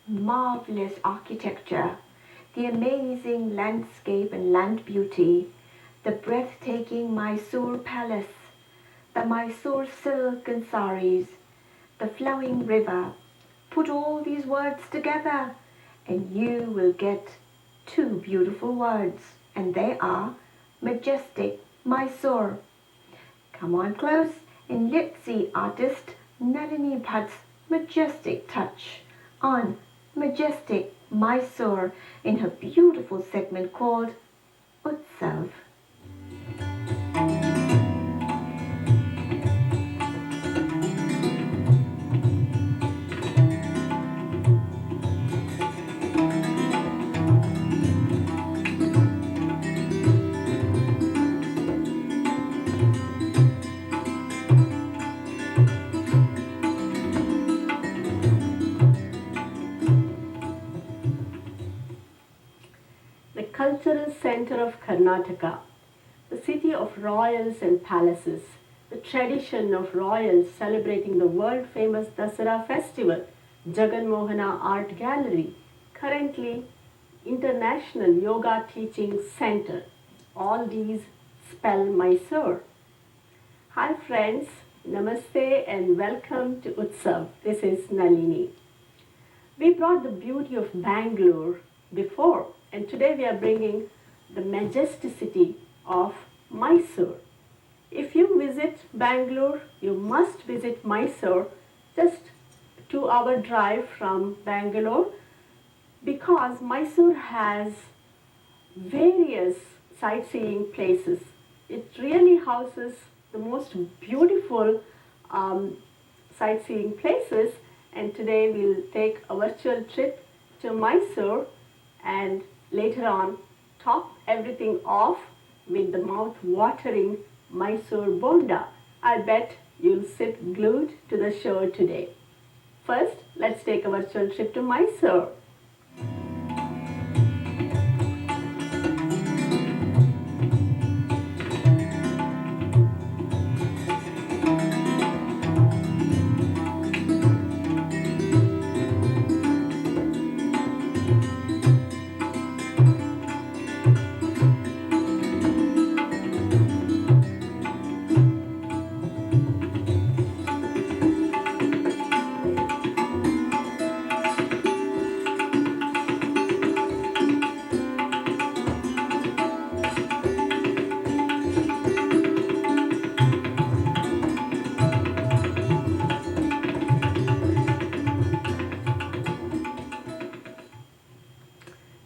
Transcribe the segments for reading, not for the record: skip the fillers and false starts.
marvelous architecture, the amazing landscape and land beauty, the breathtaking Mysore palace, the Mysore silk and saris, the flowing river. Put all these words together and you will get two beautiful words, and they are majestic Mysore. Come on close and let's see artist Nalini Bhatt's majestic touch on majestic Mysore in her beautiful segment called Utsav. The cultural center of Karnataka, the city of royals and palaces, the tradition of royals celebrating the world famous Dasara festival, Jagan Mohana Art Gallery, currently International Yoga Teaching Center. All these spell Mysore. Hi friends, Namaste and welcome to Utsav. This is Nalini. We brought the beauty of Bangalore before, and today we are bringing the majesticity of Mysore. If you visit Bangalore, you must visit Mysore, just 2-hour drive from Bangalore, because Mysore has various sightseeing places. It really houses the most beautiful sightseeing places, and today we'll take a virtual trip to Mysore and later on top everything off with the mouth-watering Mysore Bonda. I bet you'll sit glued to the show today. First, let's take a virtual trip to Mysore.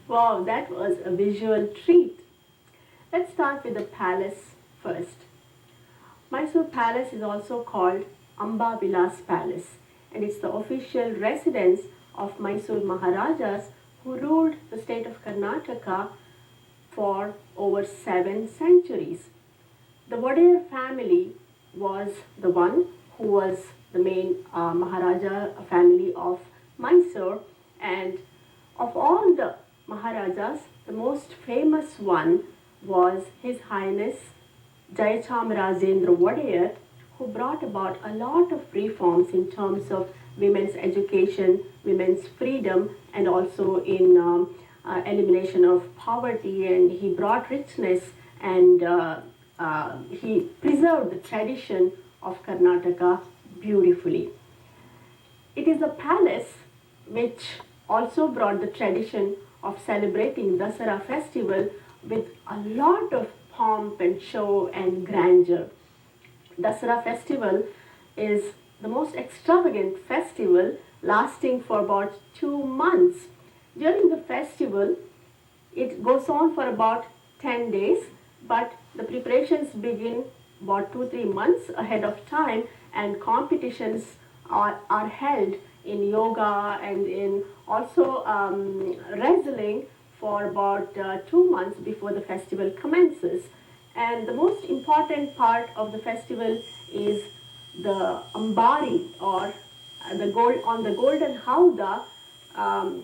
Wow, that was a visual treat. Let's start with the palace first. Mysore Palace is also called Amba Vilas Palace, and it's the official residence of Mysore Maharajas who ruled the state of Karnataka for over 7 centuries. The Wadiyar family was the one who was the main Maharaja family of Mysore, and of all the Maharajas, the most famous one was His Highness Jayachamrajendra Wadiyar, who brought about a lot of reforms in terms of women's education, women's freedom, and also in elimination of poverty, and he brought richness, and he preserved the tradition of Karnataka beautifully. It is a palace which also brought the tradition of celebrating Dasara festival with a lot of pomp and show and grandeur. Dasara festival is the most extravagant festival lasting for about 2 months. During the festival, it goes on for about 10 days, but the preparations begin about 2-3 months ahead of time, and competitions are held in yoga and in also wrestling for about 2 months before the festival commences. And the most important part of the festival is the Ambari, or on the golden howdah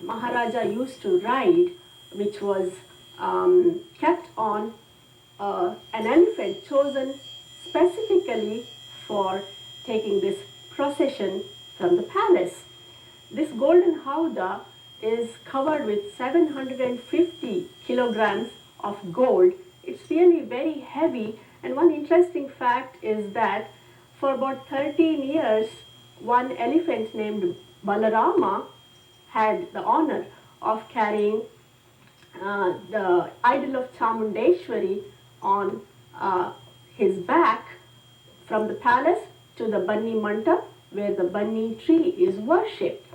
Maharaja used to ride, which was kept on an elephant chosen specifically for taking this procession from the palace. This golden howdah is covered with 750 kilograms of gold. It's really very heavy. And one interesting fact is that for about 13 years, one elephant named Balarama had the honor of carrying the idol of Chamundeshwari on his back from the palace to the Banni Mandap, where the Banni tree is worshipped.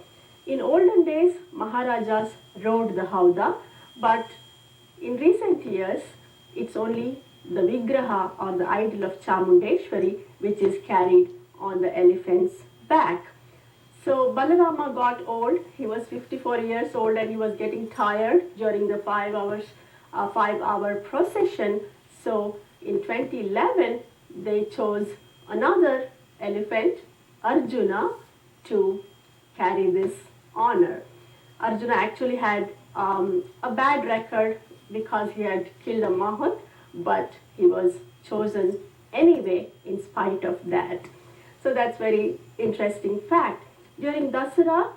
In olden days, Maharajas rode the Hauda, but in recent years, it's only the Vigraha or the idol of Chamundeshwari which is carried on the elephant's back. So Balarama got old. He was 54 years old and he was getting tired during the 5-hour procession. So in 2011, they chose another elephant, Arjuna, to carry this honor. Arjuna actually had a bad record because he had killed a Mahat, but he was chosen anyway in spite of that. So that's very interesting fact. During Dasara,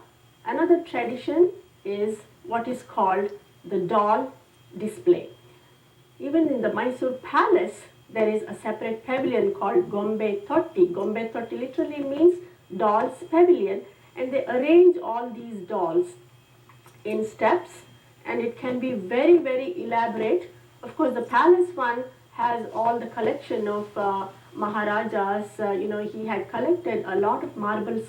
another tradition is what is called the doll display. Even in the Mysore palace, there is a separate pavilion called Gombe Totti. Gombe Totti literally means dolls pavilion, and they arrange all these dolls in steps, and it can be very, very elaborate. Of course, the palace one has all the collection of Maharajas. He had collected a lot of marble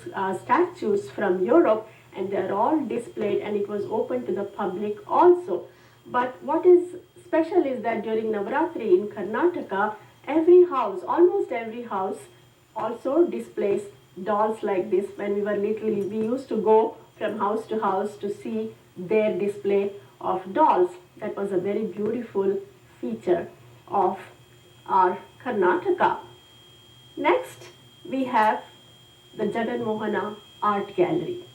statues from Europe, and they're all displayed, and it was open to the public also. But what is special is that during Navaratri in Karnataka, every house, almost every house, also displays dolls like this. When we were little, we used to go from house to house to see their display of dolls. That was a very beautiful feature of our Karnataka. Next, we have the Jagan Mohana Art Gallery.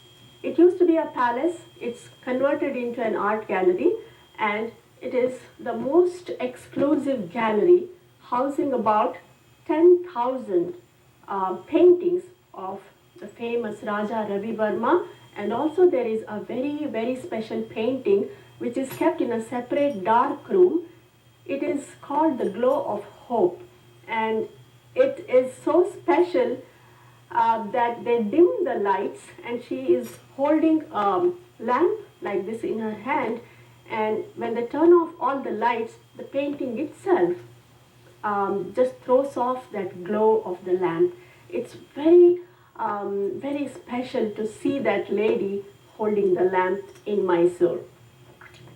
It used to be a palace. It's converted into an art gallery, and it is the most exclusive gallery, housing about 10,000 paintings of the famous Raja Ravi Verma, and also there is a very, very special painting which is kept in a separate dark room. It is called the Glow of Hope, and it is so special that they dim the lights, and she is holding a lamp like this in her hand, and when they turn off all the lights, the painting itself just throws off that glow of the lamp. It's very, very special to see that lady holding the lamp in Mysore.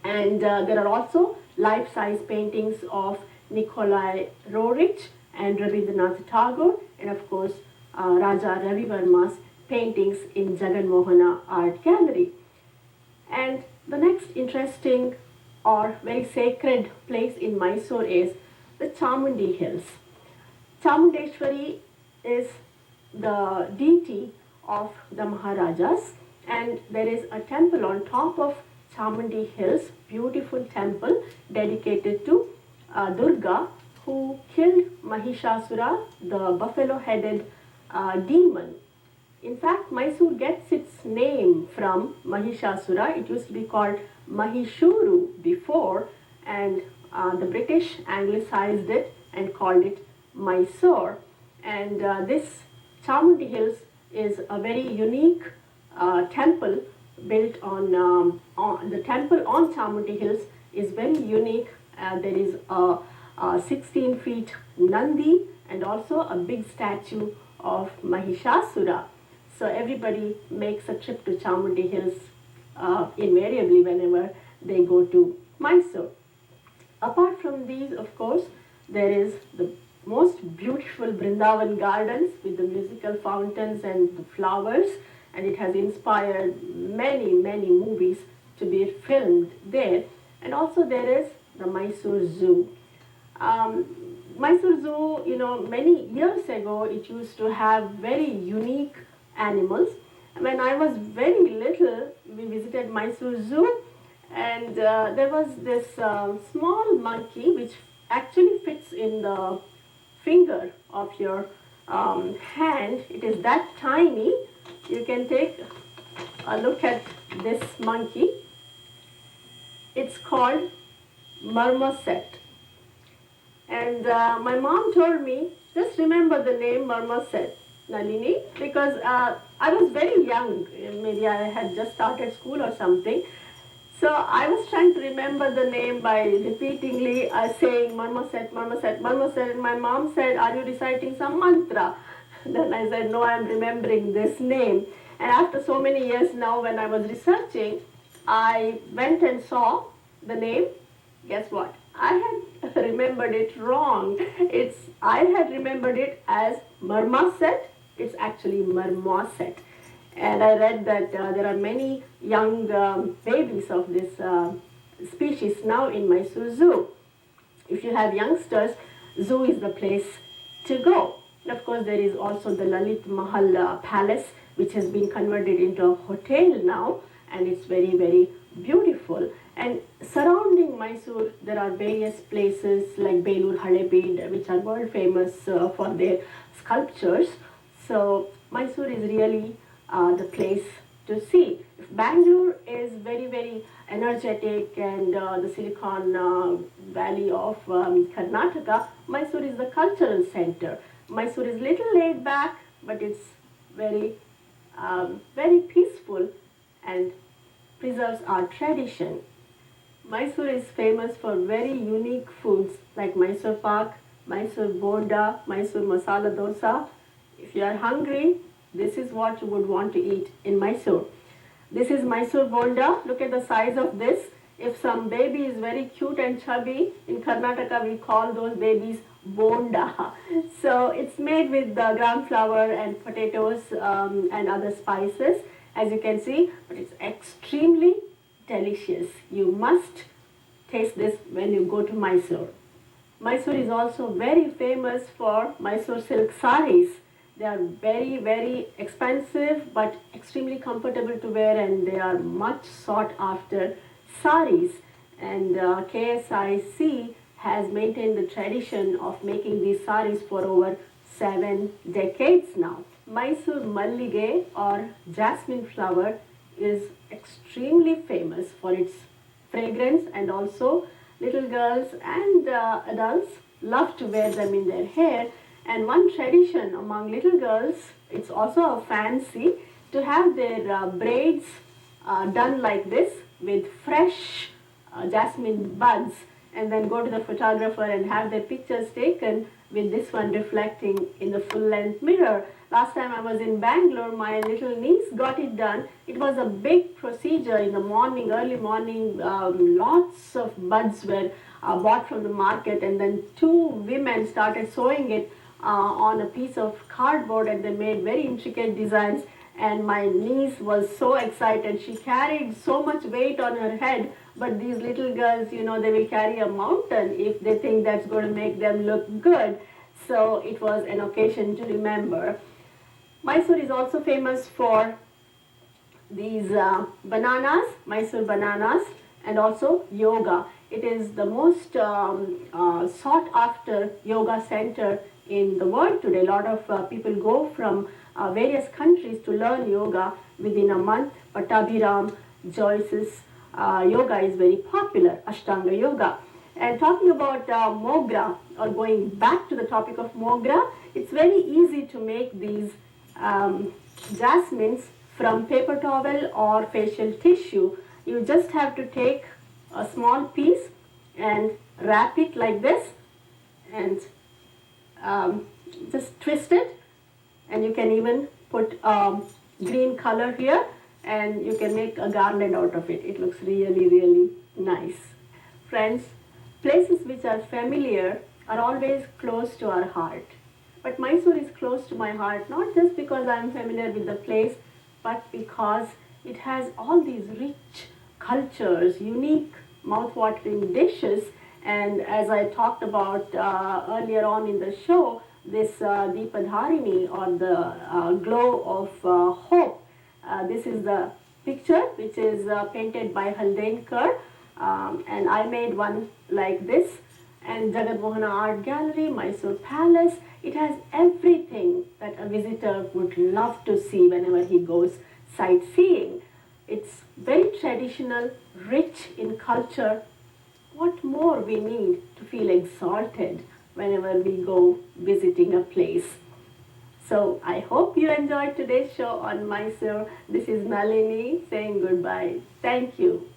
And there are also life-size paintings of Nikolai Roerich and Rabindranath Tagore, and of course Raja Ravi Verma's paintings in Jagan Mohana Art Gallery. And the next interesting or very sacred place in Mysore is the Chomedey Hills. Chamundeshwari is the deity of the Maharajas, and there is a temple on top of Chomedey Hills, beautiful temple dedicated to Durga, who killed Mahishasura, the buffalo-headed demon. In fact, Mysore gets its name from Mahishasura. It used to be called Mahishuru before, and the British anglicized it and called it Mysore. And this Chomedey Hills is a very unique temple built on the temple on Chomedey Hills is very unique. There is a 16 feet Nandi and also a big statue of Mahishasura. So everybody makes a trip to Chomedey Hills invariably whenever they go to Mysore. Apart from these, of course, there is the most beautiful Brindavan gardens with the musical fountains and the flowers, and it has inspired many, many movies to be filmed there. And also there is the Mysore Zoo. Mysore Zoo, many years ago, it used to have very unique animals. When I was very little, we visited Mysore Zoo, and there was this small monkey which actually fits in the finger of your hand. It is that tiny. You can take a look at this monkey. It's called marmoset. And my mom told me, just remember the name Marmoset, Nalini, because I was very young. Maybe I had just started school or something. So I was trying to remember the name by repeatedly saying Marmoset, Marmoset, Marmoset. And my mom said, are you reciting some mantra? Then I said, no, I'm remembering this name. And after so many years now, when I was researching, I went and saw the name. Guess what? I had remembered it wrong. I had remembered it as marmoset. It's actually marmoset. And I read that there are many young babies of this species now in Mysore Zoo. If you have youngsters, zoo is the place to go. And of course, there is also the Lalit Mahal Palace, which has been converted into a hotel now, and it's very, very beautiful. And surrounding Mysore, there are various places like Belur Halebid, which are world famous for their sculptures. So Mysore is really the place to see. Bangalore is very, very energetic, and the Silicon Valley of Karnataka. Mysore is the cultural center. Mysore is little laid back, but it's very, very peaceful and preserves our tradition. Mysore is famous for very unique foods like Mysore Pak, Mysore Bonda, Mysore Masala Dosa. If you are hungry, this is what you would want to eat in Mysore. This is Mysore Bonda. Look at the size of this. If some baby is very cute and chubby, in Karnataka we call those babies Bonda. So it's made with gram flour and potatoes and other spices, as you can see, but it's extremely delicious. You must taste this when you go to Mysore. Mysore is also very famous for Mysore silk saris. They are very, very expensive but extremely comfortable to wear, and they are much sought after saris. And KSIC has maintained the tradition of making these saris for over 7 decades now. Mysore Mallige or jasmine flower is extremely famous for its fragrance, and also little girls and adults love to wear them in their hair. And one tradition among little girls, it's also a fancy to have their braids done like this with fresh jasmine buds, and then go to the photographer and have their pictures taken with this one reflecting in the full length mirror. Last time I was in Bangalore, my little niece got it done. It was a big procedure in the morning, early morning. Lots of buds were bought from the market, and then 2 women started sewing it on a piece of cardboard, and they made very intricate designs. And my niece was so excited. She carried so much weight on her head, but these little girls, you know, they will carry a mountain if they think that's going to make them look good. So it was an occasion to remember. Mysore is also famous for these bananas, Mysore bananas, and also yoga. It is the most sought after yoga center in the world today. A lot of people go from various countries to learn yoga within a month. Pattabhiram Joyce's yoga is very popular, Ashtanga yoga. And talking about Mogra, or going back to the topic of Mogra, it's very easy to make these jasmines from paper towel or facial tissue. You just have to take a small piece and wrap it like this, and just twist it, and you can even put green color here, and you can make a garland out of it. It looks really, really nice. Friends, places which are familiar are always close to our heart. But Mysore is close to my heart, not just because I am familiar with the place, but because it has all these rich cultures, unique mouth-watering dishes. And as I talked about earlier on in the show, this Deepadharini, or the glow of hope. This is the picture which is painted by Haldenkar, and I made one like this. And Jagat Mohana Art Gallery, Mysore Palace, it has everything that a visitor would love to see whenever he goes sightseeing. It's very traditional, rich in culture. What more we need to feel exalted whenever we go visiting a place? So I hope you enjoyed today's show on Mysore. This is Nalini saying goodbye. Thank you.